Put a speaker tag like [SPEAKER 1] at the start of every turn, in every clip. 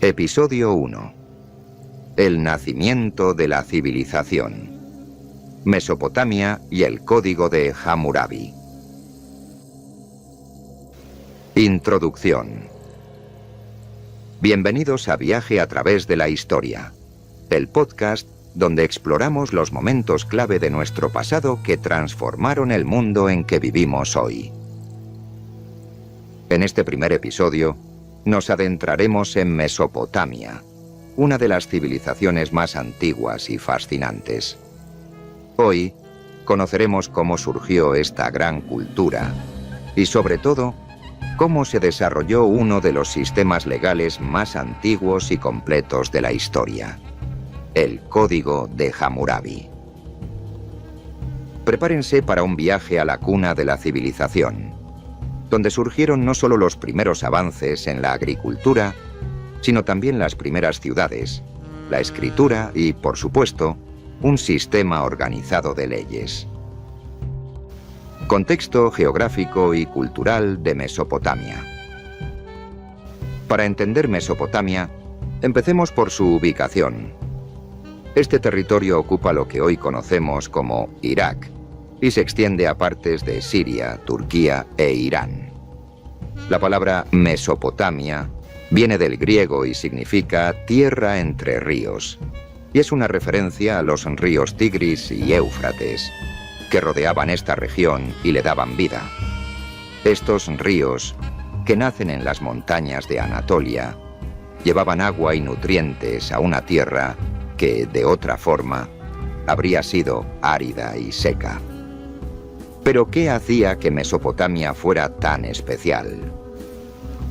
[SPEAKER 1] Episodio 1. El nacimiento de la civilización. Mesopotamia y el código de Hammurabi. Introducción. Bienvenidos a Viaje a través de la historia, el podcast donde exploramos los momentos clave de nuestro pasado que transformaron el mundo en que vivimos hoy. En este primer episodio, nos adentraremos en Mesopotamia, una de las civilizaciones más antiguas y fascinantes. Hoy conoceremos cómo surgió esta gran cultura y, sobre todo, cómo se desarrolló uno de los sistemas legales más antiguos y completos de la historia, el Código de Hammurabi. Prepárense para un viaje a la cuna de la civilización, donde surgieron no solo los primeros avances en la agricultura, sino también las primeras ciudades, la escritura y, por supuesto, un sistema organizado de leyes. Contexto geográfico y cultural de Mesopotamia. Para entender Mesopotamia, empecemos por su ubicación. Este territorio ocupa lo que hoy conocemos como Irak, y se extiende a partes de Siria, Turquía e Irán. La palabra Mesopotamia viene del griego y significa tierra entre ríos, y es una referencia a los ríos Tigris y Éufrates, que rodeaban esta región y le daban vida. Estos ríos, que nacen en las montañas de Anatolia, llevaban agua y nutrientes a una tierra que, de otra forma, habría sido árida y seca. ¿Pero qué hacía que Mesopotamia fuera tan especial?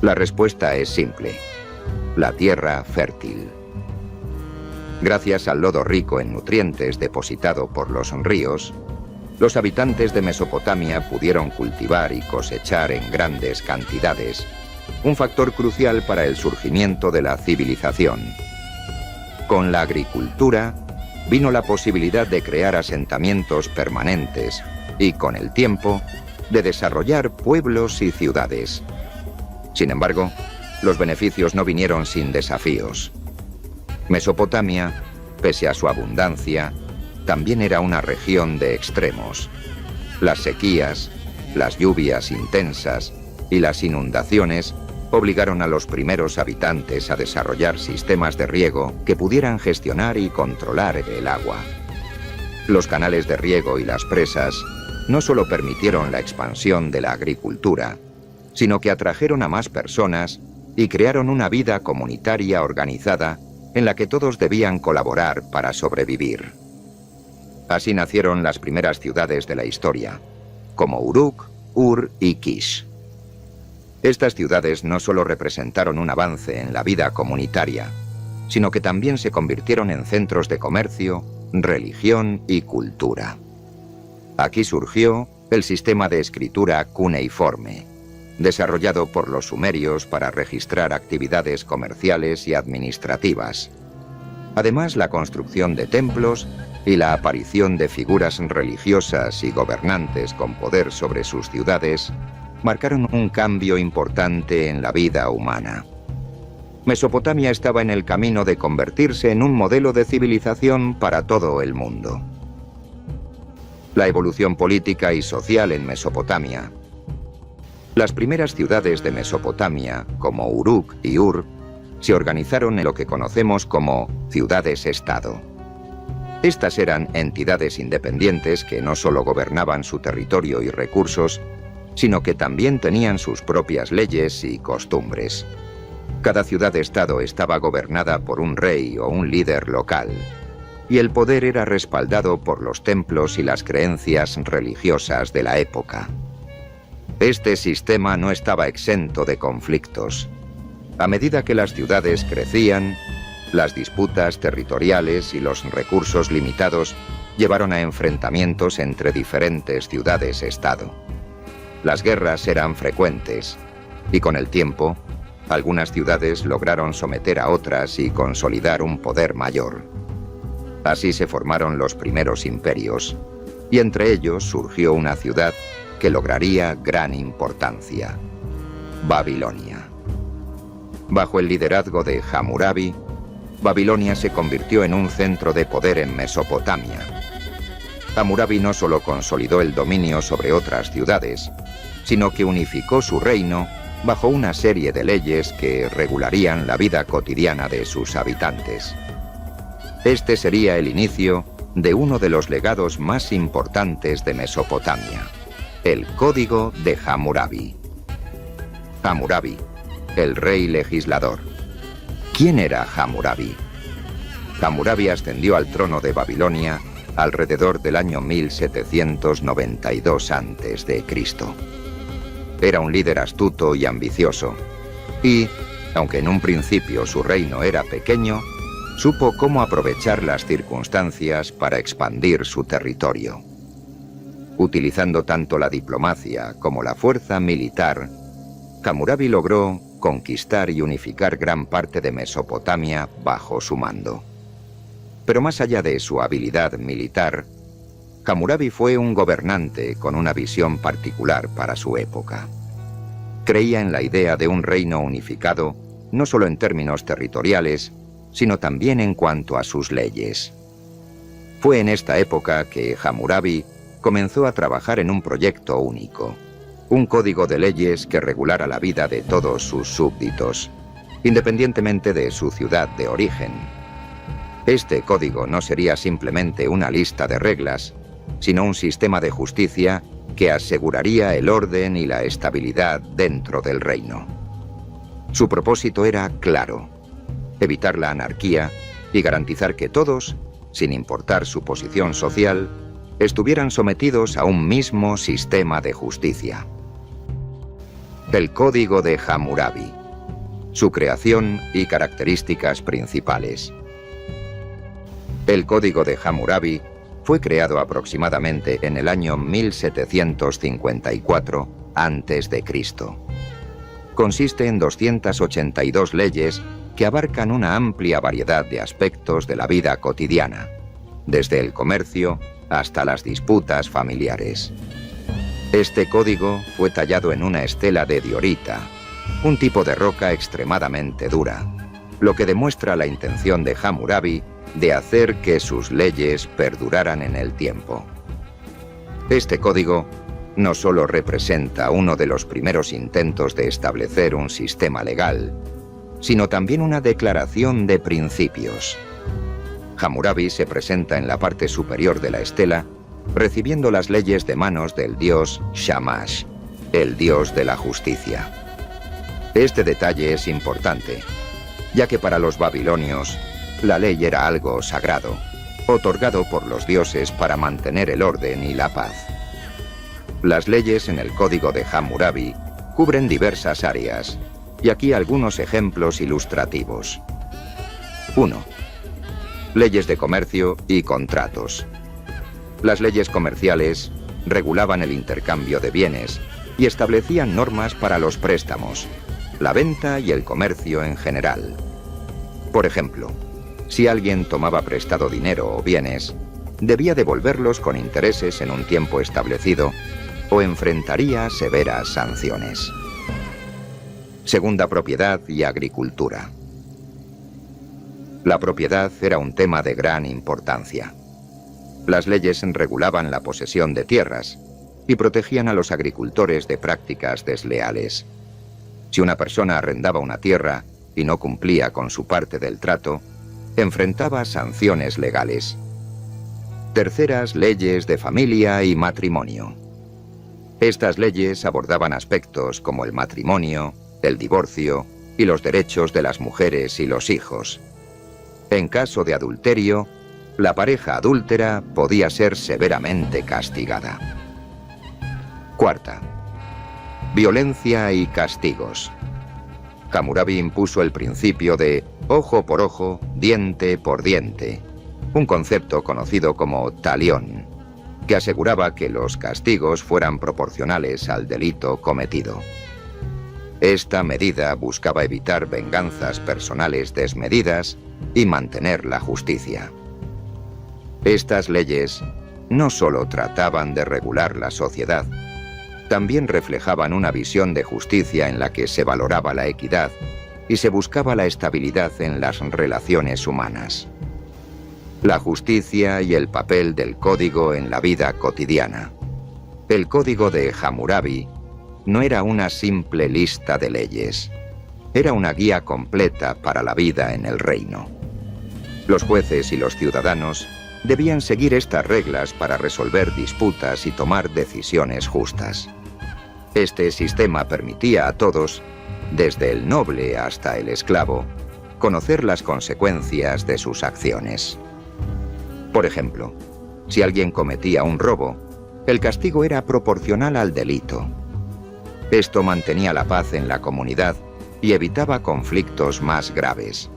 [SPEAKER 1] La respuesta es simple: la tierra fértil. Gracias al lodo rico en nutrientes depositado por los ríos, los habitantes de Mesopotamia pudieron cultivar y cosechar en grandes cantidades, un factor crucial para el surgimiento de la civilización. Con la agricultura vino la posibilidad de crear asentamientos permanentes y, con el tiempo, de desarrollar pueblos y ciudades. Sin embargo, los beneficios no vinieron sin desafíos. Mesopotamia, pese a su abundancia, también era una región de extremos. Las sequías, las lluvias intensas y las inundaciones obligaron a los primeros habitantes a desarrollar sistemas de riego que pudieran gestionar y controlar el agua. Los canales de riego y las presas no solo permitieron la expansión de la agricultura, sino que atrajeron a más personas y crearon una vida comunitaria organizada en la que todos debían colaborar para sobrevivir. Así nacieron las primeras ciudades de la historia, como Uruk, Ur y Kish. Estas ciudades no solo representaron un avance en la vida comunitaria, sino que también se convirtieron en centros de comercio, religión y cultura. Aquí surgió el sistema de escritura cuneiforme, desarrollado por los sumerios para registrar actividades comerciales y administrativas. Además, la construcción de templos y la aparición de figuras religiosas y gobernantes con poder sobre sus ciudades marcaron un cambio importante en la vida humana. Mesopotamia estaba en el camino de convertirse en un modelo de civilización para todo el mundo. La evolución política y social en Mesopotamia. Las primeras ciudades de Mesopotamia, como Uruk y Ur, se organizaron en lo que conocemos como ciudades-estado. Estas eran entidades independientes que no solo gobernaban su territorio y recursos, sino que también tenían sus propias leyes y costumbres. Cada ciudad-estado estaba gobernada por un rey o un líder local, y el poder era respaldado por los templos y las creencias religiosas de la época. Este sistema no estaba exento de conflictos. A medida que las ciudades crecían, las disputas territoriales y los recursos limitados llevaron a enfrentamientos entre diferentes ciudades-estado. Las guerras eran frecuentes, y con el tiempo, algunas ciudades lograron someter a otras y consolidar un poder mayor. Así se formaron los primeros imperios, y entre ellos surgió una ciudad que lograría gran importancia: Babilonia. Bajo el liderazgo de Hammurabi, Babilonia se convirtió en un centro de poder en Mesopotamia. Hammurabi no solo consolidó el dominio sobre otras ciudades, sino que unificó su reino bajo una serie de leyes que regularían la vida cotidiana de sus habitantes. Este sería el inicio de uno de los legados más importantes de Mesopotamia, el Código de Hammurabi. Hammurabi, el rey legislador. ¿Quién era Hammurabi? Hammurabi ascendió al trono de Babilonia alrededor del año 1792 a.C. Era un líder astuto y ambicioso, y, aunque en un principio su reino era pequeño, supo cómo aprovechar las circunstancias para expandir su territorio. Utilizando tanto la diplomacia como la fuerza militar, Hammurabi logró conquistar y unificar gran parte de Mesopotamia bajo su mando. Pero más allá de su habilidad militar, Hammurabi fue un gobernante con una visión particular para su época. Creía en la idea de un reino unificado, no solo en términos territoriales, sino también en cuanto a sus leyes. Fue en esta época que Hammurabi comenzó a trabajar en un proyecto único, un código de leyes que regulara la vida de todos sus súbditos, independientemente de su ciudad de origen. Este código no sería simplemente una lista de reglas, sino un sistema de justicia que aseguraría el orden y la estabilidad dentro del reino. Su propósito era claro: evitar la anarquía y garantizar que todos, sin importar su posición social, estuvieran sometidos a un mismo sistema de justicia. El Código de Hammurabi. Su creación y características principales. El Código de Hammurabi fue creado aproximadamente en el año 1754 a.C. Consiste en 282 leyes que abarcan una amplia variedad de aspectos de la vida cotidiana, desde el comercio hasta las disputas familiares. Este código fue tallado en una estela de diorita, un tipo de roca extremadamente dura, lo que demuestra la intención de Hammurabi de hacer que sus leyes perduraran en el tiempo. Este código no solo representa uno de los primeros intentos de establecer un sistema legal, sino también una declaración de principios. Hammurabi se presenta en la parte superior de la estela, recibiendo las leyes de manos del dios Shamash, el dios de la justicia. Este detalle es importante, ya que para los babilonios, la ley era algo sagrado, otorgado por los dioses para mantener el orden y la paz. Las leyes en el Código de Hammurabi cubren diversas áreas, y aquí algunos ejemplos ilustrativos. 1. Leyes de comercio y contratos. Las leyes comerciales regulaban el intercambio de bienes y establecían normas para los préstamos, la venta y el comercio en general. Por ejemplo, si alguien tomaba prestado dinero o bienes, debía devolverlos con intereses en un tiempo establecido o enfrentaría severas sanciones. Segunda, propiedad y agricultura. La propiedad era un tema de gran importancia. Las leyes regulaban la posesión de tierras y protegían a los agricultores de prácticas desleales. Si una persona arrendaba una tierra y no cumplía con su parte del trato, enfrentaba sanciones legales. Terceras, leyes de familia y matrimonio. Estas leyes abordaban aspectos como el matrimonio, el divorcio y los derechos de las mujeres y los hijos. En caso de adulterio, la pareja adúltera podía ser severamente castigada. Cuarta, violencia y castigos. Hammurabi impuso el principio de ojo por ojo, diente por diente, un concepto conocido como talión, que aseguraba que los castigos fueran proporcionales al delito cometido. Esta medida buscaba evitar venganzas personales desmedidas y mantener la justicia. Estas leyes no solo trataban de regular la sociedad, también reflejaban una visión de justicia en la que se valoraba la equidad y se buscaba la estabilidad en las relaciones humanas. La justicia y el papel del código en la vida cotidiana. El Código de Hammurabi no era una simple lista de leyes, era una guía completa para la vida en el reino. Los jueces y los ciudadanos debían seguir estas reglas para resolver disputas y tomar decisiones justas. Este sistema permitía a todos, desde el noble hasta el esclavo, conocer las consecuencias de sus acciones. Por ejemplo, si alguien cometía un robo, el castigo era proporcional al delito. Esto mantenía la paz en la comunidad y evitaba conflictos más graves.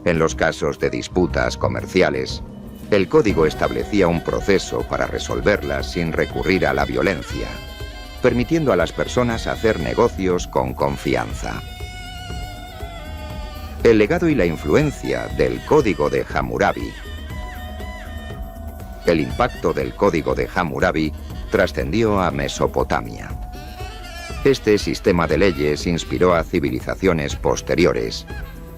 [SPEAKER 1] En los casos de disputas comerciales, el código establecía un proceso para resolverlas sin recurrir a la violencia, permitiendo a las personas hacer negocios con confianza. El legado y la influencia del Código de Hammurabi. El impacto del Código de Hammurabi trascendió a Mesopotamia. Este sistema de leyes inspiró a civilizaciones posteriores,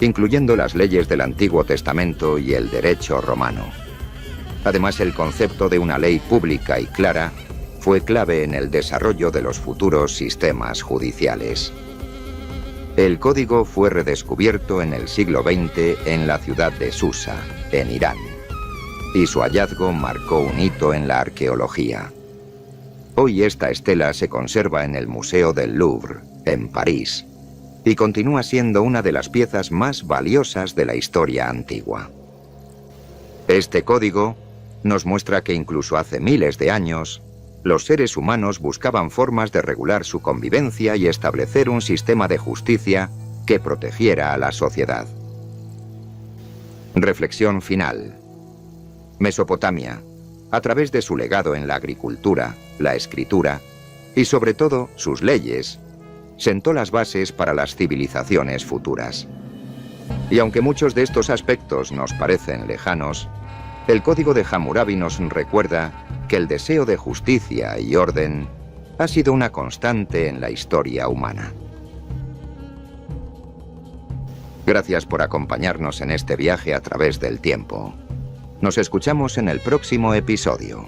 [SPEAKER 1] incluyendo las leyes del Antiguo Testamento y el derecho romano. Además, el concepto de una ley pública y clara fue clave en el desarrollo de los futuros sistemas judiciales. El código fue redescubierto en el siglo XX en la ciudad de Susa, en Irán, y su hallazgo marcó un hito en la arqueología. Hoy esta estela se conserva en el Museo del Louvre, en París, y continúa siendo una de las piezas más valiosas de la historia antigua. Este código nos muestra que incluso hace miles de años, los seres humanos buscaban formas de regular su convivencia y establecer un sistema de justicia que protegiera a la sociedad. Reflexión final. Mesopotamia, a través de su legado en la agricultura, la escritura y sobre todo sus leyes, sentó las bases para las civilizaciones futuras. Y aunque muchos de estos aspectos nos parecen lejanos, el Código de Hammurabi nos recuerda que el deseo de justicia y orden ha sido una constante en la historia humana. Gracias por acompañarnos en este viaje a través del tiempo. Nos escuchamos en el próximo episodio.